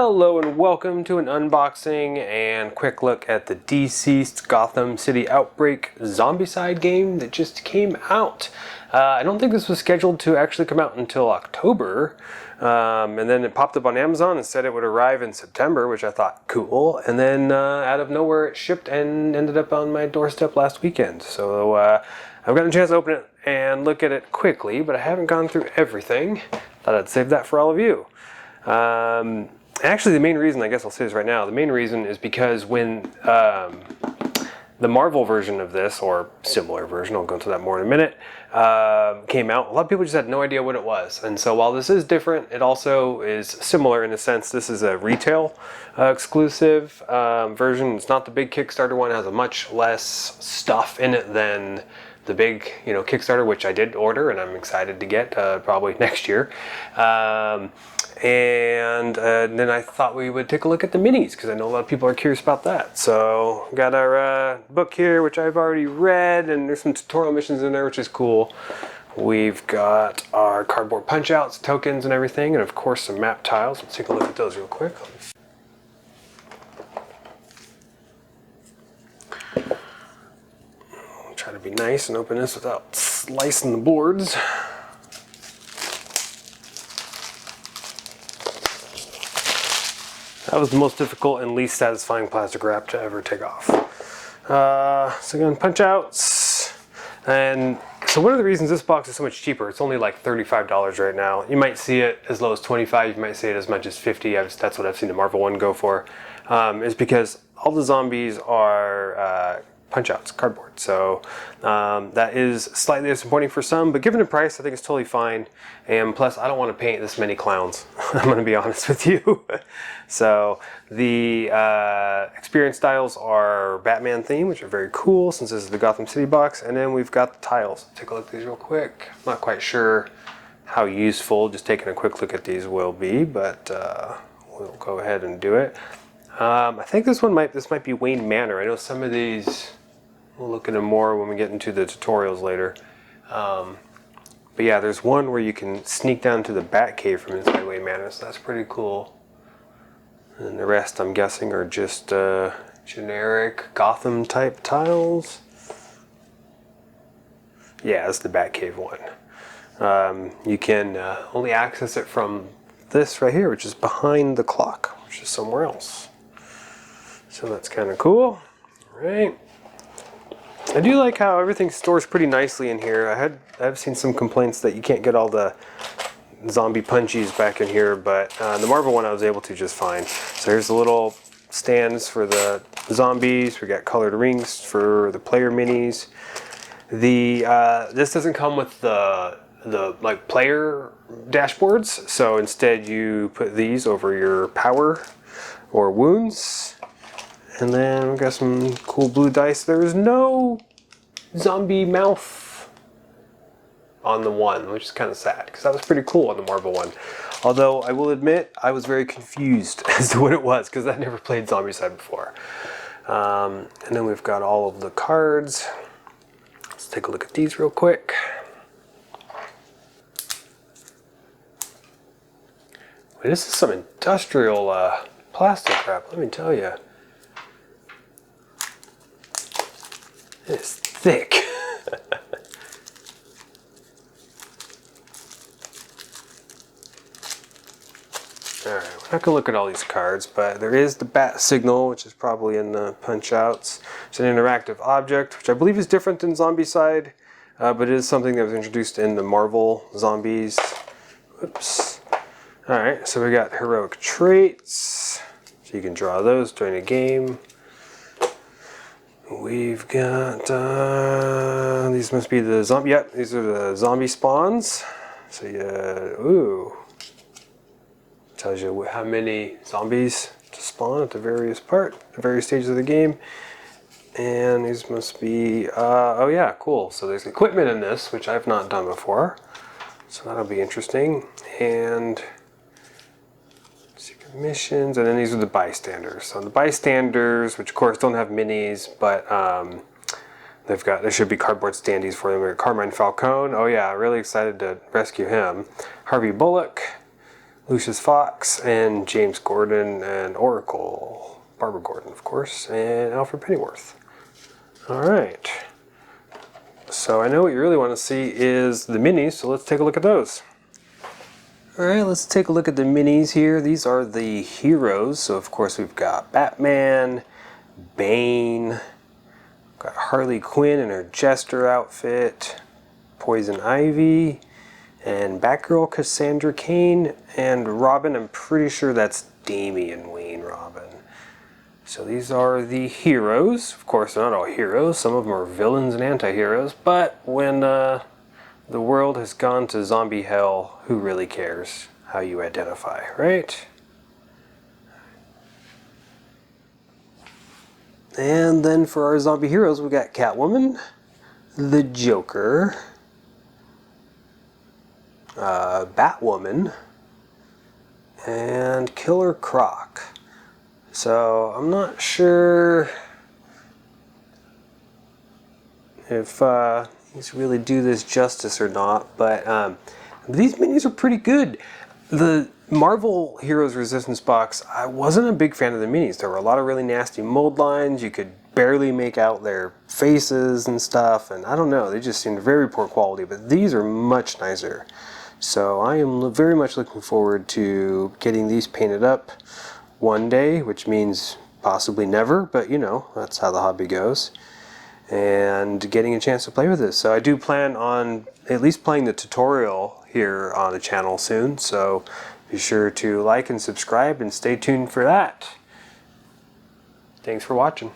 Hello and welcome to an unboxing and quick look at the DCeased Gotham City Outbreak Zombicide game that just came out. I don't think this was scheduled to actually come out until October, and then it popped up on Amazon and said it would arrive in September, which I thought cool, and then out of nowhere it shipped and ended up on my doorstep last weekend. So I've gotten a chance to open it and look at it quickly, but I haven't gone through everything. Thought I'd save that for all of you. Actually, the main reason, I guess I'll say this right now, the main reason is because when the Marvel version of this, or similar version, I'll go into that more in a minute, came out, a lot of people just had no idea what it was. And so while this is different, it also is similar in a sense. This is a retail exclusive version. It's not the big Kickstarter one. It has a much less stuff in it than the big, Kickstarter, which I did order and I'm excited to get probably next year. And then I thought we would take a look at the minis because I know a lot of people are curious about that. So got our book here, which I've already read, and there's some tutorial missions in there, which is cool. We've got our cardboard punch outs, tokens and everything, and of course some map tiles. Let's take a look at those real quick. I'll try to be nice and open this without slicing the boards. That was the most difficult and least satisfying plastic wrap to ever take off. So again, punch outs. And so one of the reasons this box is so much cheaper, it's only like $35 right now. You might see it as low as $25, you might see it as much as $50. That's what I've seen the Marvel one go for, is because all the zombies are punch outs, cardboard. So that is slightly disappointing for some, but given the price, I think it's totally fine. And plus, I don't want to paint this many clowns. I'm going to be honest with you. So the experience styles are Batman theme, which are very cool since this is the Gotham City box. And then we've got the tiles. Take a look at these real quick. I'm not quite sure how useful just taking a quick look at these will be, but we'll go ahead and do it. I think this might be Wayne Manor. I know some of these, we'll look at them more when we get into the tutorials later. But yeah, there's one where you can sneak down to the Batcave from inside Wayne Manor, so that's pretty cool. And the rest, I'm guessing, are just generic Gotham type tiles. Yeah, that's the Batcave one. You can only access it from this right here, which is behind the clock, which is somewhere else. So that's kind of cool. All right. I do like how everything stores pretty nicely in here. I've seen some complaints that you can't get all the zombie punchies back in here, but the Marvel one I was able to just fine. So here's the little stands for the zombies. We got colored rings for the player minis. This doesn't come with the like player dashboards, so instead you put these over your power or wounds. And then we've got some cool blue dice. There's no zombie mouth on the one, which is kind of sad because that was pretty cool on the Marvel one. Although I will admit I was very confused as to what it was because I'd never played Zombicide before. And then we've got all of the cards. Let's take a look at these real quick. This is some industrial plastic wrap, let me tell you. It's thick. Alright, we're not going to look at all these cards, but there is the bat signal, which is probably in the punch outs. It's an interactive object, which I believe is different than Zombicide, but it is something that was introduced in the Marvel Zombies. Oops. Alright, so we got heroic traits, so you can draw those during a game. We've got, these must be the zombie, yep, these are the zombie spawns. So ooh, tells you how many zombies to spawn at the various stages of the game. And these must be, oh yeah, cool. So there's equipment in this, which I've not done before. So that'll be interesting. And missions, and then these are the bystanders. So the bystanders, which of course don't have minis, but there should be cardboard standees for them. We got Carmine Falcone. Oh yeah, really excited to rescue him. Harvey Bullock, Lucius Fox, and James Gordon, and Oracle. Barbara Gordon, of course, and Alfred Pennyworth. Alright. So I know what you really want to see is the minis, so let's take a look at those. Alright, let's take a look at the minis here. These are the heroes. So of course we've got Batman, Bane, got Harley Quinn in her Jester outfit, Poison Ivy, and Batgirl Cassandra Cain, and Robin, I'm pretty sure that's Damian Wayne Robin. So these are the heroes. Of course, they're not all heroes. Some of them are villains and anti-heroes. But when the world has gone to zombie hell, who really cares how you identify, right? And then for our zombie heroes, we got Catwoman, the Joker, Batwoman, and Killer Croc. So I'm not sure if these really do this justice or not, but these minis are pretty good. The Marvel Heroes Resistance box, I wasn't a big fan of the minis. There were a lot of really nasty mold lines. You could barely make out their faces and stuff, and I don't know, they just seemed very poor quality, but these are much nicer. So I am very much looking forward to getting these painted up one day, which means possibly never, but you know, that's how the hobby goes, and getting a chance to play with this. So I do plan on at least playing the tutorial here on the channel soon, so be sure to like and subscribe and stay tuned for that. Thanks for watching.